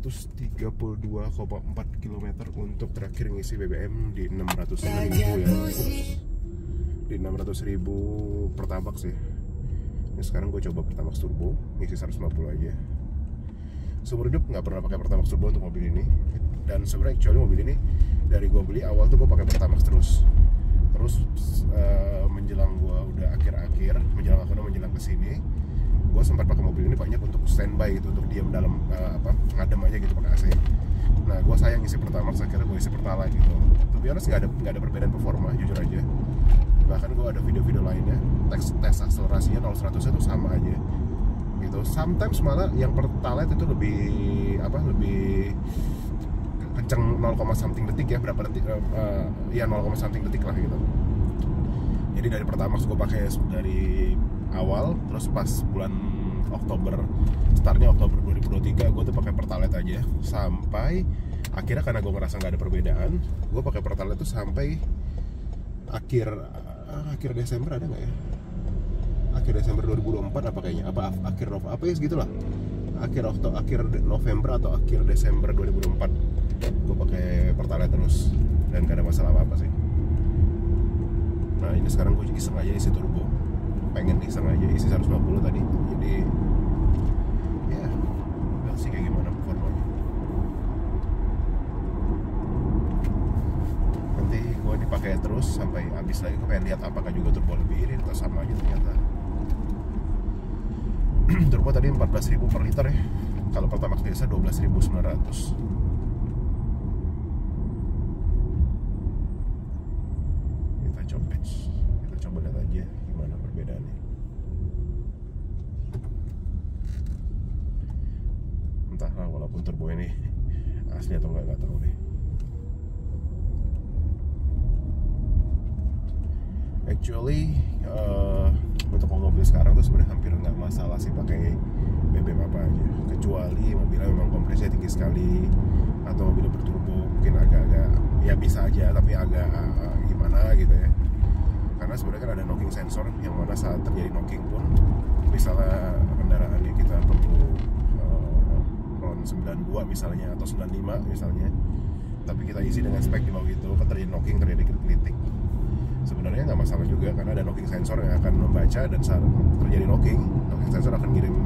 132,4 km untuk terakhir ngisi BBM di 600.000 ya. Di 600.000 Pertamax sih. Ini sekarang gue coba Pertamax Turbo, ngisi 150 aja. Seumur hidup nggak pernah pakai Pertamax Turbo untuk mobil ini. Dan sebenarnya actually mobil ini dari gue beli awal tuh gue pakai Pertamax terus menjelang gue udah menjelang kesini, gue sempat pakai mobil ini banyak untuk standby gitu, untuk diam dalam ngadem aja gitu pakai AC. Nah, gue sayang isi Pertamax, akhirnya gue isi Pertalite gitu. Tapi honest nggak ada perbedaan performa, jujur aja. Bahkan gue ada video-video lainnya, tes akselerasinya 0-100 itu sama aja gitu. Sometimes malah yang Pertalite itu lebih kenceng 0, detik ya, berapa detik ya 0, detik lah gitu. Jadi dari Pertamax gue pakai dari awal, terus pas bulan Oktober, startnya Oktober 2023, gue tuh pakai Pertalite aja sampai akhirnya, karena gue ngerasa nggak ada perbedaan, gue pakai Pertalite tuh sampai akhir Desember, ada nggak ya? Akhir Desember 2024 apa kayaknya, akhir November, apa ya segitulah, akhir November atau akhir Desember 2024 gue pakai Pertalite terus dan gak ada masalah apa sih. Nah, ini sekarang gue iseng aja isi turbo, pengen iseng aja isi 150 tadi, jadi ya lihat sih kayak gimana performanya. Nanti gue dipakai terus sampai habis lagi, gue pengen lihat apakah juga turbo lebih irit atau sama aja ternyata. Turbo tadi 14.000 per liter ya, kalau Pertamax biasa 12.900. Kita coba lihat aja gimana perbedaannya. Entahlah, walaupun turbo ini asli atau nggak tahu deh. Actually untuk mobil sekarang tuh sebenarnya hampir nggak masalah sih pakai BBM apa aja, kecuali mobilnya memang kompresinya tinggi sekali atau mobilnya berturbo, mungkin agak-agak ya bisa aja, tapi agak gimana gitu ya. Karena sebenarnya kan ada knocking sensor yang mana saat terjadi knocking pun, misalnya kendaraannya kita perlu RON 92 misalnya atau 95 misalnya, tapi kita isi dengan spek di bawah itu, kan terjadi knocking, terjadi kritik, sebenarnya nggak masalah juga, karena ada knocking sensor yang akan membaca, dan saat terjadi knocking sensor akan ngirim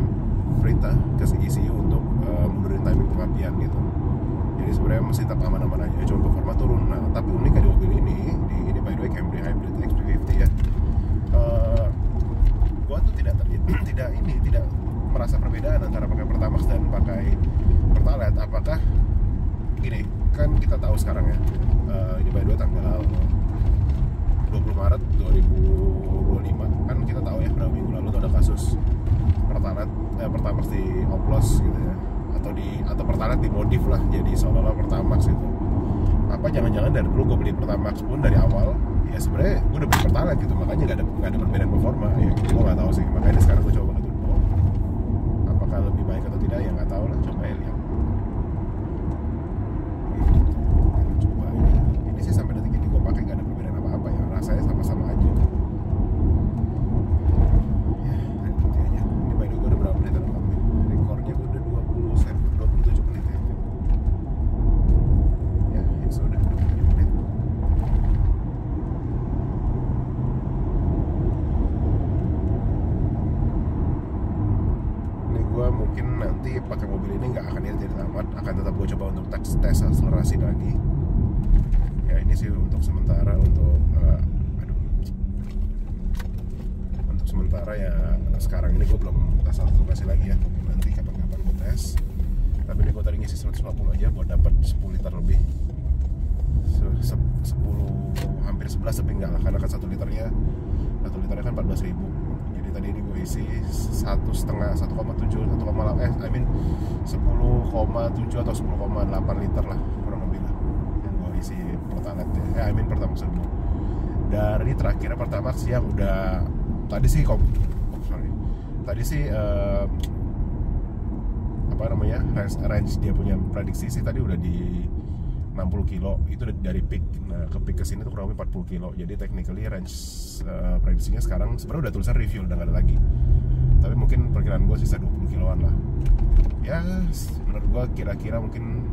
perintah ke ECU untuk mundurin timing pengapian gitu. Jadi sebenarnya masih tetap aman-aman aja, cuma performa turun. Nah, tapi uniknya di mobil ini by the way Camry Hybrid XP50 ya, gua tuh tidak merasa perbedaan antara pakai Pertamax dan pakai Pertalite. Apakah gini, kan kita tahu sekarang ya, ini by the way tanggal 20 Maret 2025, kan kita tahu ya berapa minggu lalu tuh ada kasus Pertamax di oplos gitu ya, atau Pertalite dimodif lah jadi seolah-olah Pertamax itu. Apa jangan-jangan dari dulu gue beli Pertamax pun dari awal ya sebenarnya gue udah beli Pertalite gitu, makanya nggak ada perbedaan performa ya, gue nggak tahu sih. Makanya sekarang gue coba pakai turbo, apakah lebih baik atau tidak ya nggak tahu lah, coba ya lihat. Coba ini sih sampai detik ini gue pakai nggak ada perbedaan apa-apa ya, rasanya sama-sama aja. Ya nanti aja. Ini by the way gue udah berapa menit rekamnya? Rekornya gue udah 27 menit ya. Ya sudah 27 menit. Ini gue mungkin nanti pakai mobil ini nggak akan jadi tamat, akan tetap gue coba untuk tes akselerasi lagi. Ya ini sih untuk sementara, untuk sementara ya sekarang ini gue belum tes akselerasi lagi ya, nanti kapan-kapan gue tes. Tapi ini gue tadi ngisi 150 aja buat dapat 10 liter lebih, 10 hampir 11 tapi enggak lah, karena kan 1 liternya kan 14.000. Jadi tadi ini gue isi 1,7 10,7 atau 10,8 liter lah kurang lebih lah yang gue isi Pertalite ya, Pertamax Turbo. Dari terakhirnya Pertamax yang udah tadi sih range dia punya prediksi sih tadi udah di 60 kilo, itu dari peak. Nah, ke peak kesini tuh kurang lebih 40 kilo. Jadi technically range prediksinya sekarang sebenarnya udah tulisan review, udah nggak ada lagi. Tapi mungkin perkiraan gue sisa 20 kiloan lah. Ya, menurut menurut gue kira-kira mungkin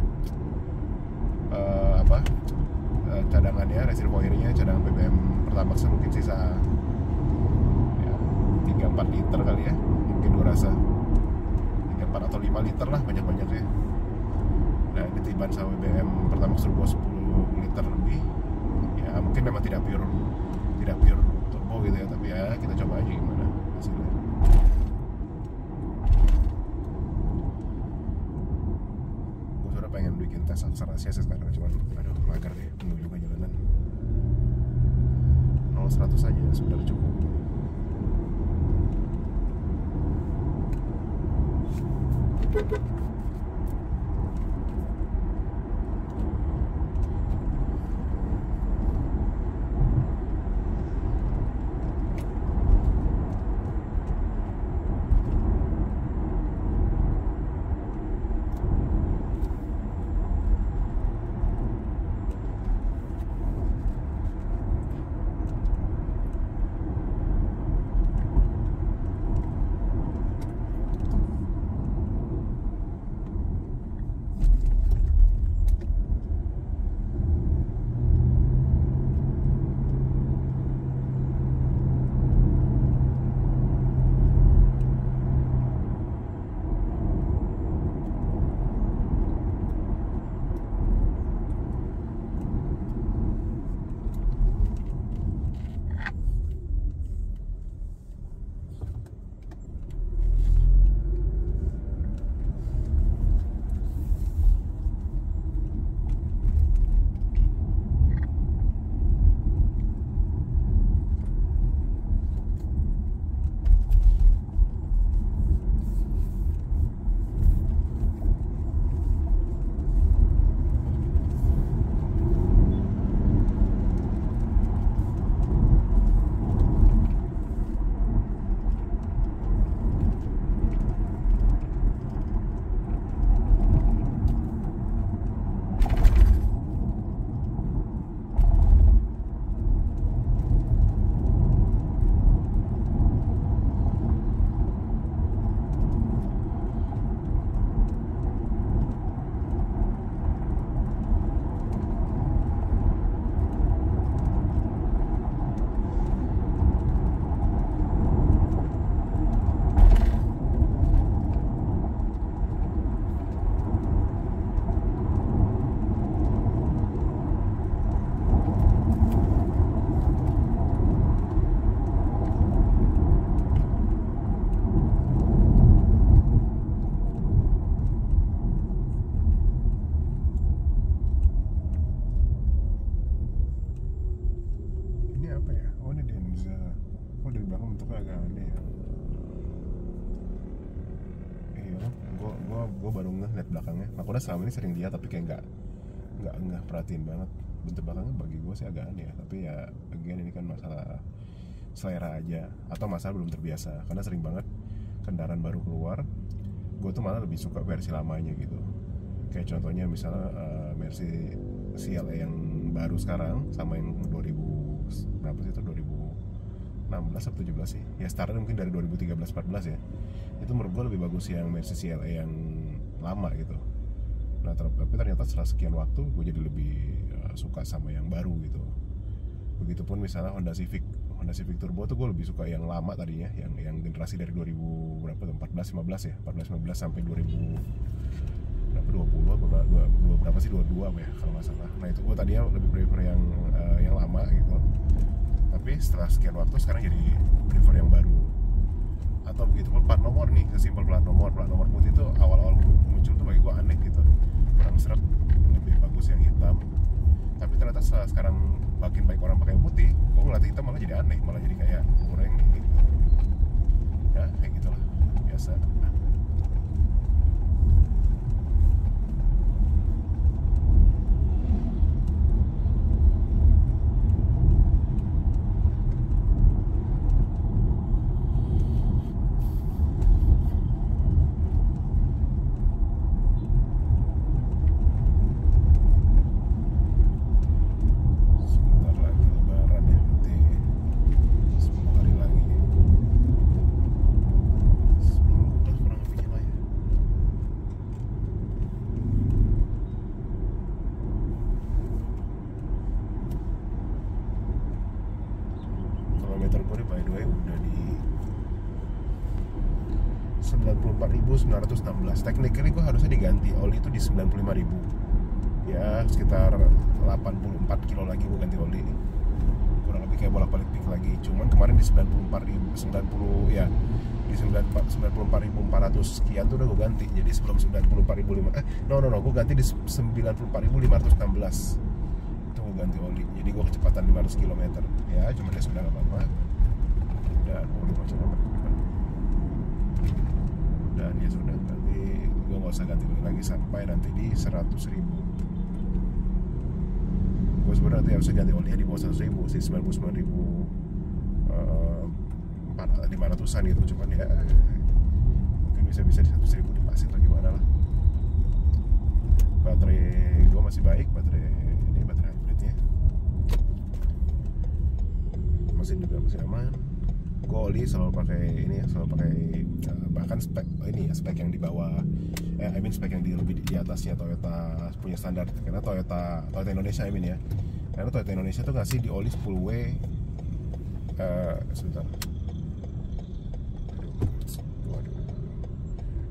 cadangannya, reservoirnya, cadangan BBM Pertamax mungkin sisa ya, 3-4 liter kali ya, mungkin gue rasa 3-4 atau 5 liter lah banyak-banyaknya. Nah ditiban sama BBM Pertamax turbo 10 liter lebih, ya mungkin memang tidak pure turbo gitu ya, tapi ya kita coba aja gimana hasilnya. Gue sudah pengen bikin tes akselerasi sekarang, cuman aduh mager deh, penuh juga jalanan. 0-100 aja sudah cukup. Gue baru ngeliat belakangnya. Aku udah selama ini sering lihat tapi kayak nggak perhatiin banget bentuk belakangnya. Bagi gue sih agak aneh ya, tapi ya again ini kan masalah selera aja atau masalah belum terbiasa, karena sering banget kendaraan baru keluar gue tuh malah lebih suka versi lamanya gitu. Kayak contohnya misalnya Mercy CLA yang baru sekarang sama yang 2000 berapa sih itu, 2016 atau 17 sih ya, startnya mungkin dari 2013-14 ya. Itu menurut gue lebih bagus yang Mercy CLA yang lama gitu. Nah tapi ternyata setelah sekian waktu gue jadi lebih suka sama yang baru gitu. Begitupun misalnya Honda Civic Turbo tuh gue lebih suka yang lama tadinya, yang generasi dari 2000 berapa tuh, 14-15 ya, 14-15 sampai 2000 berapa, 20 atau berapa sih, 22 apa ya kalau nggak salah. Nah itu gue tadinya lebih prefer yang lama gitu, tapi setelah sekian waktu sekarang jadi prefer yang baru. Atau begitu pun plat nomor nih, sesimpel plat nomor putih itu awal-awal muncul tuh bagi gue aneh gitu, kurang seret, lebih bagus yang hitam. Tapi ternyata sekarang makin baik orang pakai yang putih, gue ngeliat hitam malah jadi aneh, malah jadi kayak kurang gitu. Ya kayak gitulah, biasa. 94.916. Technically gue harusnya diganti oli itu di 95.000. Ya sekitar 84 kilo lagi gue ganti oli. Kurang lebih kayak bolak-balik pik lagi. Cuman kemarin di 94.000 ya, di 94.400 sekian tuh udah gue ganti. Jadi sebelum 94.500 gue ganti di 94.516 itu gue ganti oli. Jadi gue kecepatan 500 km. Ya cuman ya sudah gak apa-apa. Dan oli macam apa? Dan ya sudah, nanti gue nggak usah ganti oli lagi sampai nanti di 100.000. Gue sebenarnya nanti harusnya ganti oli di bawah 100.000 sih, 99.500an gitu. Cuman ya mungkin bisa di 100.000 dipasin atau gimana lah. Baterai gue masih baik, baterai hybridnya mesin juga masih aman. Gue oli selalu pakai ini ya, bahkan spek ini ya, spek yang di bawah, spek yang lebih di atasnya Toyota punya standar. Karena Toyota Indonesia ya, karena Toyota Indonesia tuh ngasih di oli 10W sebentar,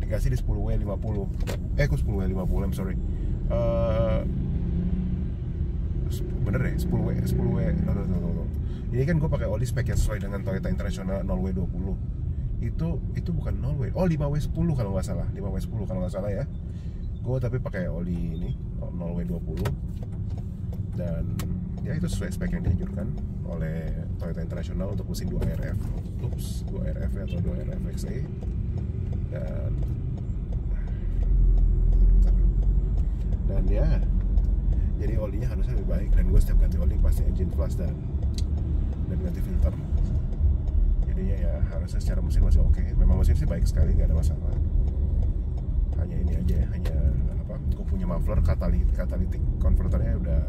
dikasih di 10W 50, kok 10W 50, I'm sorry, bener deh, 10W. No. Ini kan gue pakai oli spek yang sesuai dengan Toyota International 0W20. Itu bukan 0W, 5W10 kalau nggak salah, 5W10 kalau nggak salah ya. Gue tapi pakai oli ini 0W20, dan ya itu sesuai spek yang dianjurkan oleh Toyota International untuk mesin 2RF, 2RF atau 2RF XE. Dan ya, jadi olinya harusnya lebih baik. Dan gue setiap ganti oli pasti engine flush dan ganti filter. Jadinya ya harusnya secara mesin masih oke. Memang mesin sih baik sekali, nggak ada masalah. Hanya ini aja ya, hanya apa? Gue punya muffler catalytic converternya udah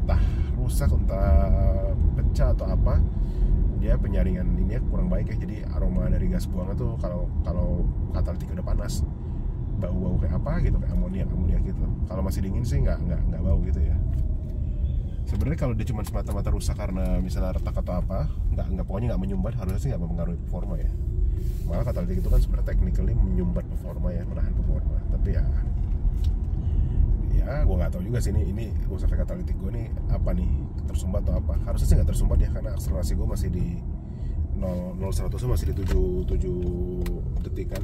entah rusak, entah pecah atau apa. Dia penyaringan ini kurang baik ya. Jadi aroma dari gas buangnya tuh kalau catalytic udah panas, bau kayak apa gitu, kayak amoniak gitu. Kalau masih dingin sih nggak bau gitu ya. Sebenarnya kalau dia cuma semata-mata rusak karena misalnya retak atau apa, pokoknya nggak menyumbat, harusnya sih nggak mempengaruhi performa ya. Malah katalitik itu kan sebenarnya technically menyumbat performa ya, menahan performa. Tapi ya gue nggak tahu juga sih ini rusak katalitik gue nih apa nih, tersumbat atau apa. Harusnya sih nggak tersumbat ya, karena akselerasi gue masih di 0-100 masih di 7 detik kan,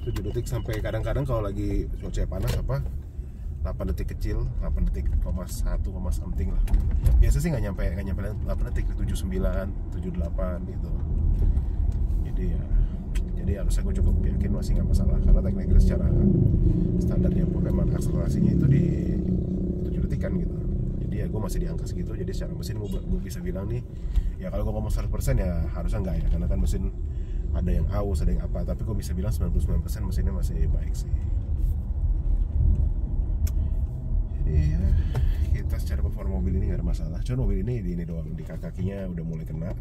7 detik sampai kadang-kadang kalau lagi cuaca panas 8 detik kecil, 8 detik, 1, something lah. Biasa sih nggak nyampe 8 detik, 79, 78 gitu. Jadi harusnya gue cukup yakin masih nggak masalah, karena tekniknya secara standarnya pun memang akselerasinya itu di 7 detik kan gitu. Jadi ya gue masih di angka segitu. Jadi secara mesin gue bisa bilang nih, ya kalau gue ngomong 100% ya harusnya enggak ya, karena kan mesin ada yang aus, ada yang apa. Tapi gue bisa bilang 99% mesinnya masih baik sih. Iya, kita secara performa mobil ini nggak ada masalah. Cuma mobil ini doang, di kakinya udah mulai kena,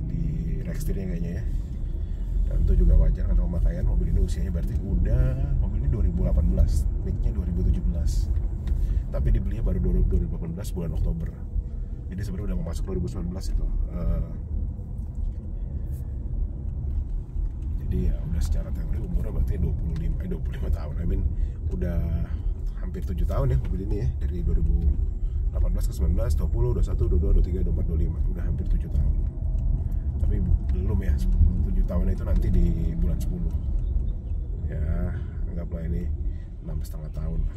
di rack steernya kayaknya ya. Dan itu juga wajar karena pemakaian mobil ini usianya berarti mobil ini 2018, nicknya 2017. Tapi dibelinya baru 2018 bulan Oktober. Jadi sebenarnya udah mau masuk 2019 itu. Jadi ya udah secara teori umurnya berarti 25 tahun. Udah hampir 7 tahun ya mobil ini ya, dari 2018 ke 19, 20, 21, 22, 23, 24, 25, udah hampir 7 tahun. Tapi belum ya, 7 tahun itu nanti di bulan 10 ya, anggaplah ini 6,5 tahun lah.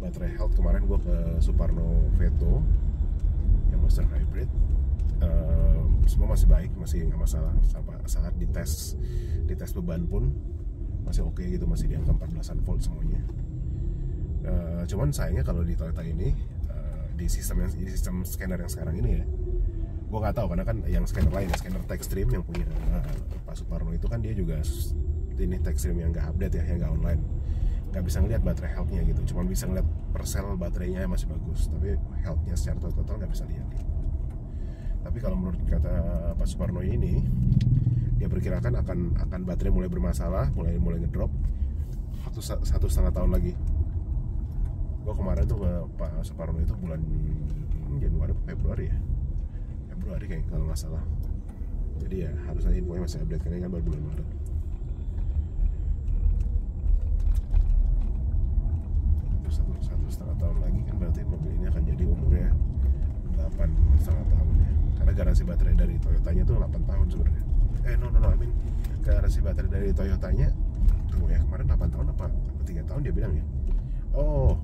Baterai health kemarin gue ke Suparno Veto yang Master Hybrid, semua masih baik, masih nggak masalah. Saat dites beban pun masih oke gitu, masih di angka 14 volt semuanya. Cuman sayangnya kalau di Toyota ini, di sistem scanner yang sekarang ini ya, gue nggak tahu, karena kan yang scanner lain, scanner Techstream yang punya Pak Suparno itu kan dia juga ini Techstream yang nggak update ya, yang nggak online, nggak bisa ngeliat baterai health-nya gitu, cuma bisa ngeliat persel baterainya masih bagus, tapi health-nya secara total nggak bisa lihat gitu. Tapi kalau menurut kata Pak Suparno ini, dia perkirakan akan baterai mulai bermasalah, mulai ngedrop 1,5 tahun lagi. Gue kemarin tuh ke Pak Suparno itu bulan Januari Februari kayak kalau nggak salah. Jadi ya harus aja infonya masih update karena kan baru bulan Maret. Satu setengah tahun lagi kan berarti mobil ini akan jadi umurnya 8,5 tahun ya. Karena garansi baterai dari Toyotanya tuh 8 tahun sebenarnya. I mean garansi baterai dari Toyotanya tuh ya kemarin 8 tahun apa 3 tahun dia bilang ya. Oh,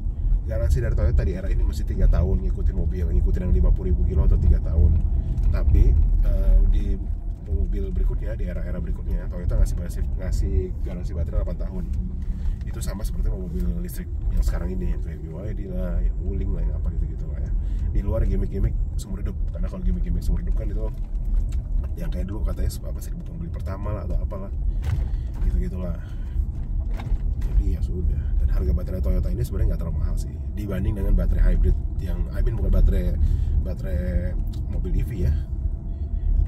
garansi dari Toyota di era ini masih 3 tahun ngikutin mobil, ngikutin yang 50.000 kilo atau 3 tahun. Tapi di mobil berikutnya, di era-era berikutnya Toyota ngasih garansi baterai 8 tahun. Itu sama seperti mobil listrik yang sekarang ini, yang kayak BYD lah, yang Wuling lah, yang apa gitu-gitu lah ya. Di luar gimmick-gimmick seumur hidup, karena kalau gimmick-gimmick seumur hidup kan itu yang kayak dulu katanya apa sih, bukan beli pertama lah atau apalah gitu-gitulah. Jadi ya sudah. Dan harga baterai Toyota ini sebenarnya nggak terlalu mahal sih dibanding dengan baterai hybrid yang bukan baterai mobil EV ya.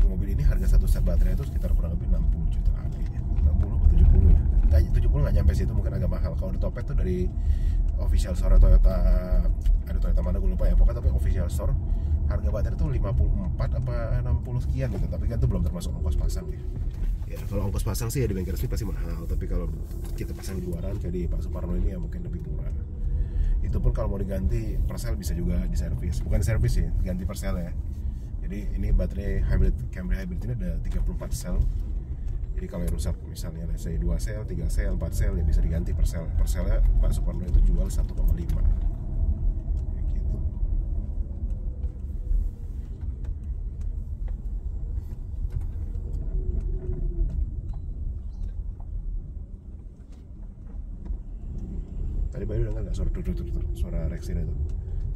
Di mobil ini harga satu set baterai itu sekitar kurang lebih 60 juta kayaknya. 60 atau 70 ya. 70 nggak nyampe sih, itu mungkin agak mahal. Kalau di Topet tuh dari official store Toyota, ada Toyota mana gue lupa ya, pokoknya tapi official store harga baterai tuh 54 apa 60 sekian gitu. Tapi kan itu belum termasuk ongkos pasang ya. Ya kalau ongkos pasang sih ya di bengkel resmi pasti mahal, tapi kalau kita pasang di luaran kayak di Pak Suparno ini ya mungkin lebih murah. Itu pun kalau mau diganti persel bisa juga diservis, bukan diservis sih, ganti persel ya. Jadi ini baterai Camry hybrid ini ada 34 sel. Jadi kalau yang rusak misalnya let's say 2 sel, 3 sel, 4 sel ya bisa diganti persel. Perselnya Pak Suparno itu jual 1,5. Tadi baru dengar nggak suara Rexina itu,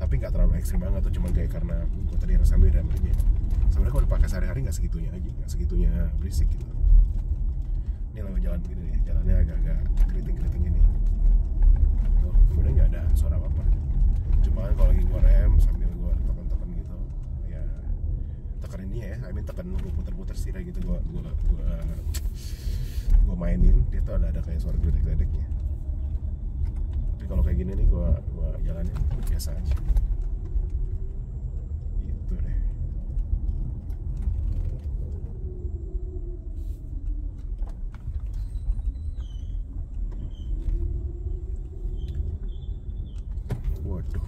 tapi nggak terlalu ekstrim banget tuh, cuma kayak karena gue tadi rasa beda aja. Sebenarnya kalau dipakai sehari-hari nggak segitunya aja, nggak segitunya berisik gitu. Ini lewat jalan begini nih, jalannya agak-agak keriting ini. Tuh, kemudian nggak ada suara apa-apa. Cuma kalau lagi gue rem sambil gue tekan gitu, ya tekan ini ya, tekan gue puter-puter setirnya gitu, gue mainin, dia tuh ada kayak suara gledek-gledeknya. Kalau kayak gini nih gua jalanin biasa aja gitu deh. Waduh.